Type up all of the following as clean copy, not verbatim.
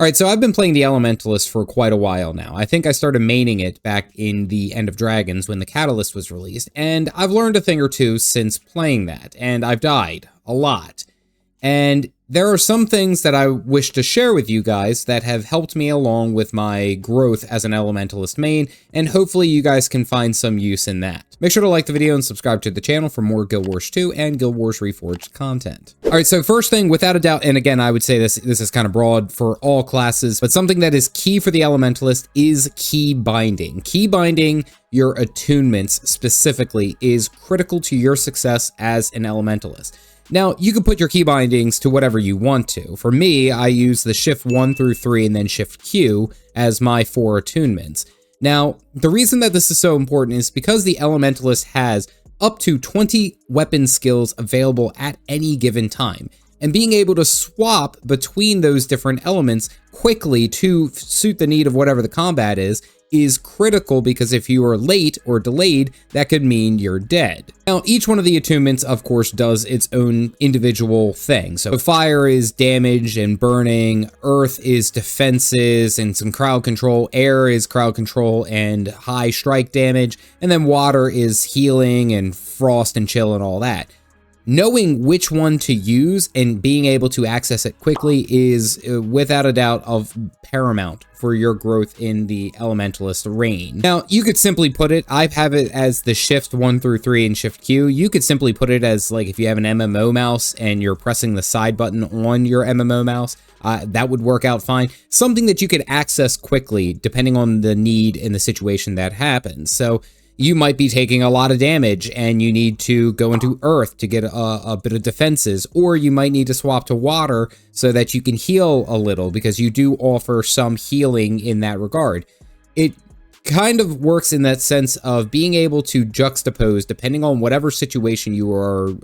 All right, so I've been playing the Elementalist for quite a while now. I think I started maining it back in the End of Dragons when the Catalyst was released, and I've learned a thing or two since playing that, and I've died a lot. And there are some things that I wish to share with you guys that have helped me along with my growth as an Elementalist main, and hopefully you guys can find some use in that. Make sure to like the video and subscribe to the channel for more Guild Wars 2 and Guild Wars Reforged content. All right, so first thing, without a doubt, and again, I would say this is kind of broad for all classes, but something that is key for the Elementalist is key binding. Key binding your attunements specifically is critical to your success as an Elementalist. Now, you can put your key bindings to whatever you want to. For me, I use the shift 1 through 3 and then shift Q as my 4 attunements. Now, the reason that this is so important is because the Elementalist has up to 20 weapon skills available at any given time. And being able to swap between those different elements quickly to suit the need of whatever the combat is critical, because if you are late or delayed, that could mean you're dead. Now, each one of the attunements, of course, does its own individual thing. So fire is damage and burning, earth is defenses and some crowd control, air is crowd control and high strike damage, and then water is healing and frost and chill and all that. Knowing which one to use and being able to access it quickly is without a doubt of paramount for your growth in the Elementalist reign. Now, you could simply put it, I have it as the shift 1 through 3 and shift Q. You could simply put it as like if you have an MMO mouse and you're pressing the side button on your MMO mouse, that would work out fine. Something that you could access quickly depending on the need in the situation that happens. So you might be taking a lot of damage and you need to go into earth to get a bit of defenses, or you might need to swap to water so that you can heal a little, because you do offer some healing in that regard. It kind of works in that sense of being able to juxtapose depending on whatever situation you are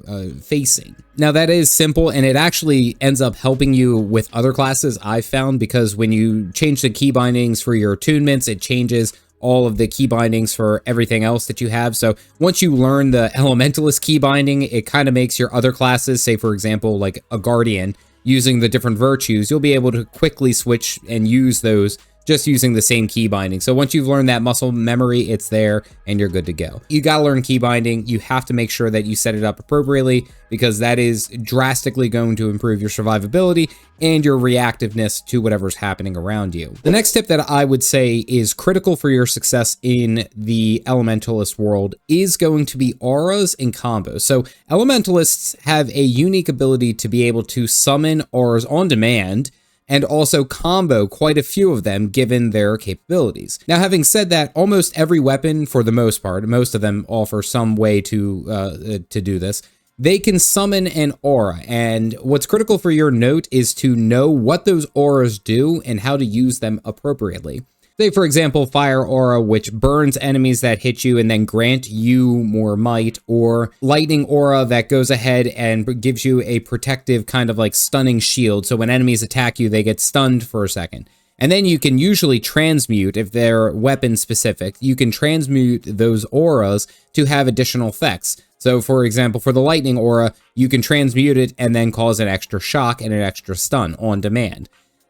facing. Now, that is simple, and it actually ends up helping you with other classes, I've found, because when you change the key bindings for your attunements, it changes all of the key bindings for everything else that you have. So once you learn the Elementalist key binding, it kind of makes your other classes, say for example, like a Guardian, using the different virtues, you'll be able to quickly switch and use those just using the same key binding. So once you've learned that muscle memory, it's there and you're good to go. You gotta learn key binding. You have to make sure that you set it up appropriately, because that is drastically going to improve your survivability and your reactiveness to whatever's happening around you. The next tip that I would say is critical for your success in the Elementalist world is going to be auras and combos. So Elementalists have a unique ability to be able to summon auras on demand and also combo quite a few of them given their capabilities. Now, having said that, almost every weapon, for the most part, most of them offer some way to do this, they can summon an aura, and what's critical for your note is to know what those auras do and how to use them appropriately. Say, for example, Fire Aura, which burns enemies that hit you and then grant you more might, or Lightning Aura that goes ahead and gives you a protective kind of like stunning shield, so when enemies attack you, they get stunned for a second. And then you can usually transmute, if they're weapon specific, you can transmute those auras to have additional effects. So for example, for the Lightning Aura, you can transmute it and then cause an extra shock and an extra stun on demand.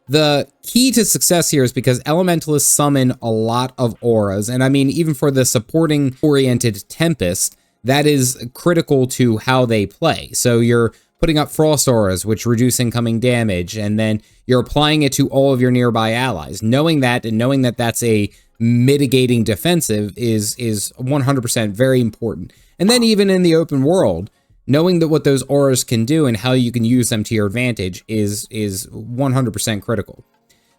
The key to success here is because Elementalists summon a lot of auras, and I mean, even for the supporting-oriented Tempest, that is critical to how they play. So you're putting up Frost Auras, which reduce incoming damage, and then you're applying it to all of your nearby allies. Knowing that, and knowing that that's a mitigating defensive is 100% very important. And then even in the open world, knowing that what those auras can do and how you can use them to your advantage is 100% critical.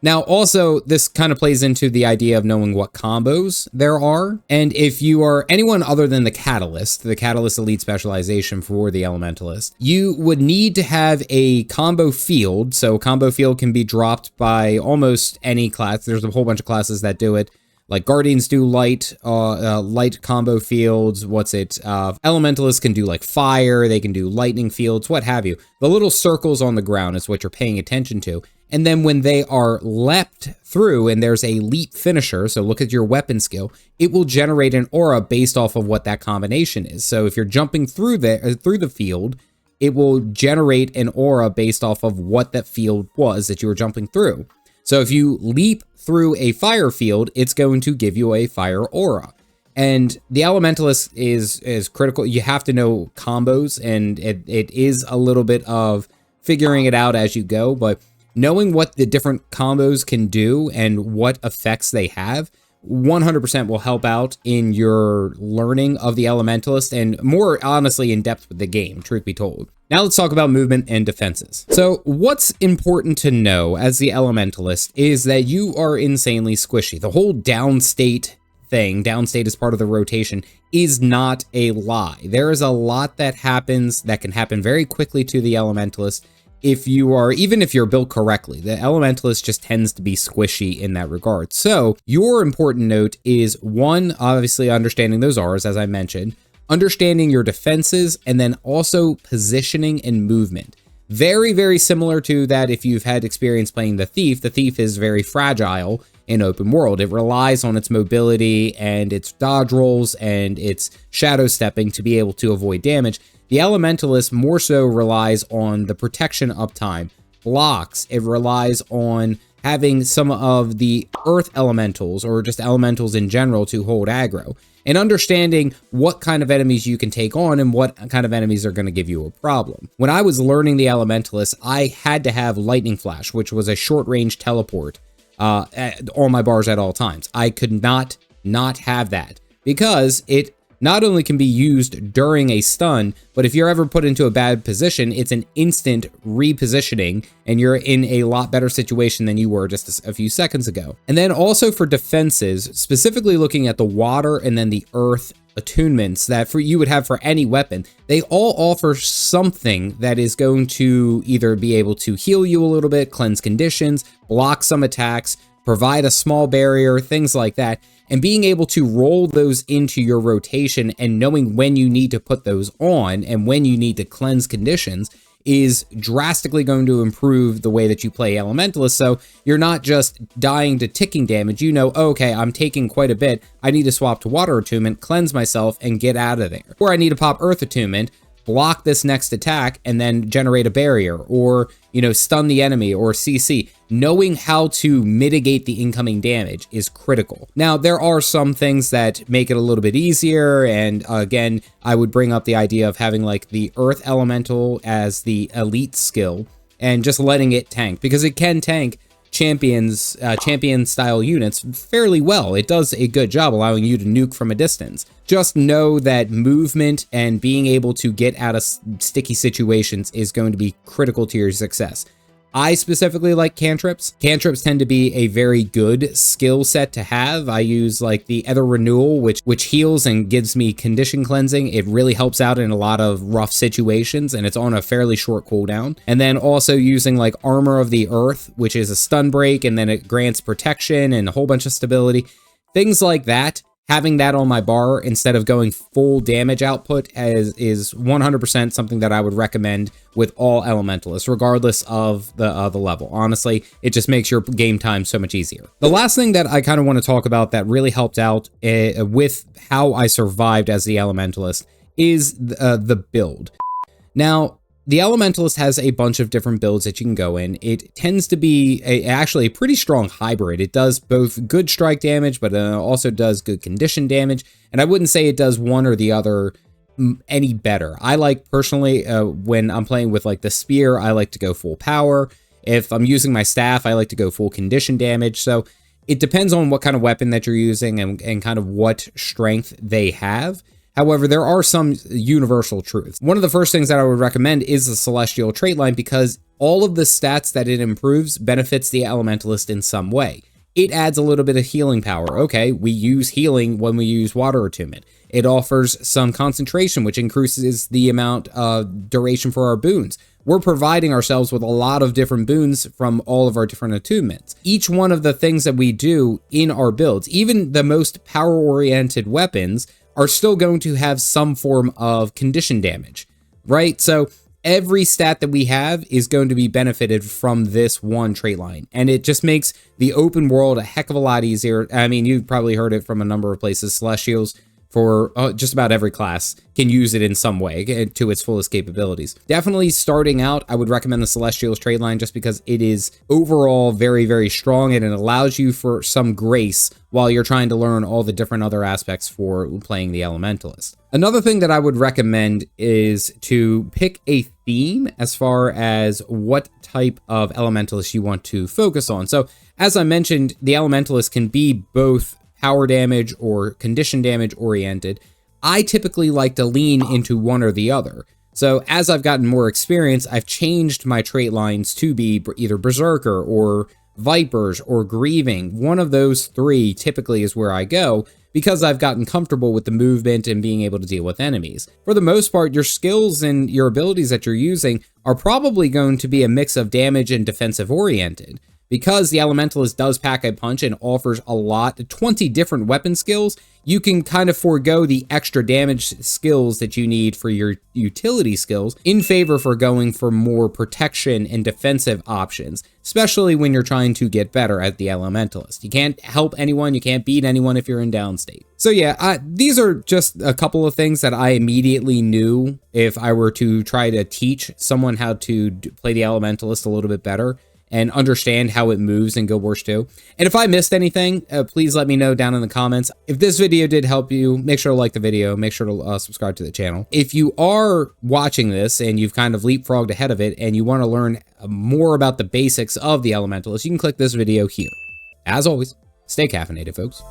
Now, also, this kind of plays into the idea of knowing what combos there are. And if you are anyone other than the Catalyst Elite Specialization for the Elementalist, you would need to have a combo field. So combo field can be dropped by almost any class. There's a whole bunch of classes that do it. Like Guardians do light combo fields. Elementalists can do like fire. They can do lightning fields, what have you. The little circles on the ground is what you're paying attention to. And then when they are leapt through and there's a leap finisher, so look at your weapon skill, it will generate an aura based off of what that combination is. So if you're jumping through the field, it will generate an aura based off of what that field was that you were jumping through. So if you leap through a fire field, it's going to give you a fire aura. And the Elementalist is critical. You have to know combos, and it is a little bit of figuring it out as you go, but knowing what the different combos can do and what effects they have 100% will help out in your learning of the Elementalist and more honestly in depth with the game, truth be told. Now let's talk about movement and defenses. So what's important to know as the Elementalist is that you are insanely squishy. The whole downstate thing, downstate is part of the rotation, is not a lie. There is a lot that happens that can happen very quickly to the Elementalist even if you're built correctly. The Elementalist just tends to be squishy in that regard. So your important note is one, obviously understanding those R's, as I mentioned, understanding your defenses, and then also positioning and movement. Very, very similar to that if you've had experience playing the Thief. The Thief is very fragile in open world. It relies on its mobility and its dodge rolls and its shadow stepping to be able to avoid damage. The Elementalist more so relies on the protection uptime, blocks. It relies on having some of the earth elementals or just elementals in general to hold aggro, and understanding what kind of enemies you can take on and what kind of enemies are going to give you a problem. When I was learning the Elementalist, I had to have Lightning Flash, which was a short range teleport on my bars at all times. I could not have that because it not only can be used during a stun, but if you're ever put into a bad position, it's an instant repositioning and you're in a lot better situation than you were just a few seconds ago. And then also for defenses, specifically looking at the water and then the earth attunements that you would have for any weapon, they all offer something that is going to either be able to heal you a little bit, cleanse conditions, block some attacks, provide a small barrier, things like that. And being able to roll those into your rotation and knowing when you need to put those on and when you need to cleanse conditions is drastically going to improve the way that you play Elementalist. So you're not just dying to ticking damage. You know, okay, I'm taking quite a bit. I need to swap to Water Attunement, cleanse myself, and get out of there. Or I need to pop Earth Attunement, block this next attack, and then generate a barrier, or, you know, stun the enemy, or CC. Knowing how to mitigate the incoming damage is critical. Now, there are some things that make it a little bit easier, and again, I would bring up the idea of having like the Earth Elemental as the elite skill, and just letting it tank, because it can tank champion style units fairly well. It does a good job allowing you to nuke from a distance. Just know that movement and being able to get out of sticky situations is going to be critical to your success. I specifically like cantrips. Cantrips tend to be a very good skill set to have. I use like the Ether Renewal, which heals and gives me condition cleansing. It really helps out in a lot of rough situations, and it's on a fairly short cooldown. And then also using like Armor of the Earth, which is a stun break, and then it grants protection and a whole bunch of stability. Things like that. Having that on my bar instead of going full damage output is 100% something that I would recommend with all Elementalists, regardless of the level. Honestly, it just makes your game time so much easier. The last thing that I kind of want to talk about that really helped out with how I survived as the Elementalist is the build. Now, the Elementalist has a bunch of different builds that you can go in. It tends to be actually a pretty strong hybrid. It does both good strike damage, but also does good condition damage. And I wouldn't say it does one or the other any better. I like personally, when I'm playing with like the spear, I like to go full power. If I'm using my staff, I like to go full condition damage. So it depends on what kind of weapon that you're using and kind of what strength they have. However, there are some universal truths. One of the first things that I would recommend is the Celestial trait line, because all of the stats that it improves benefits the Elementalist in some way. It adds a little bit of healing power. Okay, we use healing when we use Water Attunement. It offers some concentration, which increases the amount of duration for our boons. We're providing ourselves with a lot of different boons from all of our different attunements. Each one of the things that we do in our builds, even the most power-oriented weapons, are still going to have some form of condition damage, right? So every stat that we have is going to be benefited from this one trait line, and it just makes the open world a heck of a lot easier. I mean, you've probably heard it from a number of places. Celestials, for just about every class can use it in some way to its fullest capabilities. Definitely starting out, I would recommend the Celestials trade line just because it is overall very, very strong and it allows you for some grace while you're trying to learn all the different other aspects for playing the Elementalist. Another thing that I would recommend is to pick a theme as far as what type of Elementalist you want to focus on. So as I mentioned, the Elementalist can be both power damage or condition damage oriented. I typically like to lean into one or the other. So as I've gotten more experience, I've changed my trait lines to be either Berserker or Vipers or Grieving. One of those three typically is where I go because I've gotten comfortable with the movement and being able to deal with enemies. For the most part, your skills and your abilities that you're using are probably going to be a mix of damage and defensive oriented. Because the Elementalist does pack a punch and offers a lot, 20 different weapon skills, you can kind of forego the extra damage skills that you need for your utility skills in favor for going for more protection and defensive options, especially when you're trying to get better at the Elementalist. You can't help anyone, you can't beat anyone if you're in downstate. So yeah, these are just a couple of things that I immediately knew if I were to try to teach someone how to play the Elementalist a little bit better and understand how it moves in Guild Wars 2. And if I missed anything, please let me know down in the comments. If this video did help you, make sure to like the video, make sure to subscribe to the channel. If you are watching this and you've kind of leapfrogged ahead of it and you want to learn more about the basics of the Elementalist, you can click this video here. As always, stay caffeinated, folks.